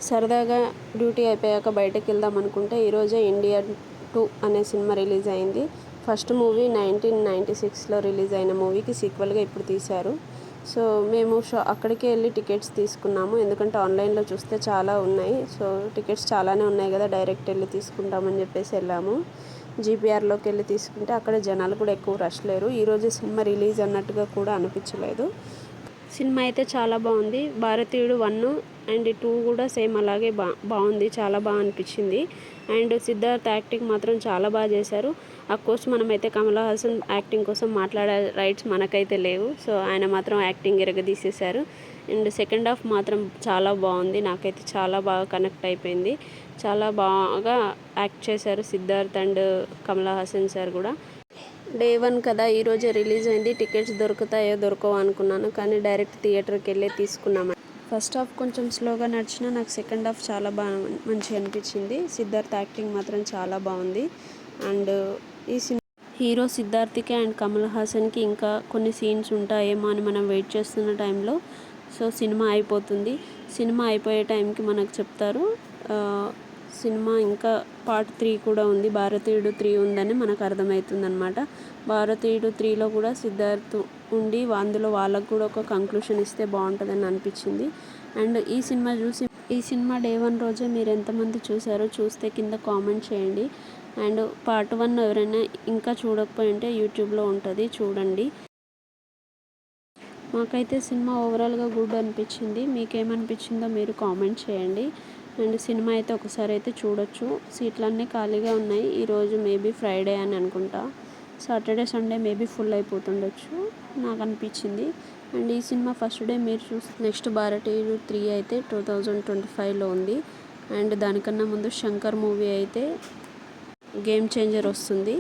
సరదాగా డ్యూటీ అయిపోయాక బయటకు వెళ్దాం అనుకుంటే ఈరోజే ఇండియన్ 2 అనే సినిమా రిలీజ్ అయింది. ఫస్ట్ మూవీ 1996లో రిలీజ్ అయిన మూవీకి సీక్వెల్గా ఇప్పుడు తీశారు. సో మేము అక్కడికే వెళ్ళి టికెట్స్ తీసుకున్నాము. ఎందుకంటే ఆన్లైన్లో చూస్తే చాలా ఉన్నాయి. సో టికెట్స్ చాలానే ఉన్నాయి కదా, డైరెక్ట్ వెళ్ళి తీసుకుంటామని చెప్పేసి వెళ్ళాము. జీపీఆర్లోకి వెళ్ళి తీసుకుంటే అక్కడ జనాలు కూడా ఎక్కువ రష్ లేరు. ఈరోజు సినిమా రిలీజ్ అన్నట్టుగా కూడా అనిపించలేదు. సినిమా అయితే చాలా బాగుంది. భారతీయుడు 1 అండ్ 2 కూడా సేమ్ అలాగే బాగుంది. చాలా బాగా అనిపించింది. అండ్ సిద్ధార్థ్ యాక్టింగ్ మాత్రం చాలా బాగా చేశారు. అఫ్కోర్స్ మనమైతే కమల్ హాసన్ యాక్టింగ్ కోసం మాట్లాడే రైట్స్ మనకైతే లేవు. సో ఆయన మాత్రం యాక్టింగ్ ఎరగదీసేశారు. అండ్ సెకండ్ హాఫ్ మాత్రం చాలా బాగుంది. నాకైతే చాలా బాగా కనెక్ట్ అయిపోయింది. చాలా బాగా యాక్ట్ చేశారు సిద్ధార్థ్ అండ్ కమల్ హాసన్ సార్ కూడా. డే 1 కదా, ఈరోజే రిలీజ్ అయింది. టికెట్స్ దొరుకుతాయో దొరకవో అనుకున్నాను, కానీ డైరెక్ట్ థియేటర్కి వెళ్ళే తీసుకున్నాము. ఫస్ట్ హాఫ్ కొంచెం స్లోగా నడిచినా నాకు సెకండ్ హాఫ్ చాలా బాగా మంచిగా అనిపించింది. సిద్ధార్థ్ యాక్టింగ్ మాత్రం చాలా బాగుంది. అండ్ ఈ సినిమా హీరో సిద్ధార్థ్కి అండ్ కమల్ హాసన్కి ఇంకా కొన్ని సీన్స్ ఉంటాయేమో అని మనం వెయిట్ చేస్తున్న టైంలో సో సినిమా అయిపోతుంది. సినిమా అయిపోయే టైంకి మనకు చెప్తారు సినిమా ఇంకా పార్ట్ 3 కూడా ఉంది, భారతీయుడు 3 ఉందని మనకు అర్థమవుతుంది అనమాట. భారతీయుడు 3లో కూడా సిద్ధార్థ్ ఉండి అందులో వాళ్ళకు కూడా ఒక కంక్లూషన్ ఇస్తే బాగుంటుందని అనిపించింది. అండ్ ఈ సినిమా డే 1 రోజే మీరు ఎంతమంది చూసారో చూస్తే కింద కామెంట్ చేయండి. అండ్ పార్ట్ 1 ఎవరైనా ఇంకా చూడకపోయి ఉంటే యూట్యూబ్లో ఉంటుంది, చూడండి. మాకైతే సినిమా ఓవరాల్గా గుడ్ అనిపించింది. మీకేమనిపించిందో మీరు కామెంట్ చేయండి. అండ్ సినిమా అయితే ఒకసారి అయితే చూడొచ్చు. సీట్లన్నీ ఖాళీగా ఉన్నాయి. ఈరోజు మేబీ ఫ్రైడే అని అనుకుంటా. సాటర్డే సండే మేబీ ఫుల్ అయిపోతుండొచ్చు నాకు అనిపించింది. అండ్ ఈ సినిమా ఫస్ట్ డే మీరు చూస్తే నెక్స్ట్ భారతీయుడు 3 అయితే 2025లో ఉంది. అండ్ దానికన్నా ముందు శంకర్ మూవీ అయితే గేమ్ చేంజర్ వస్తుంది.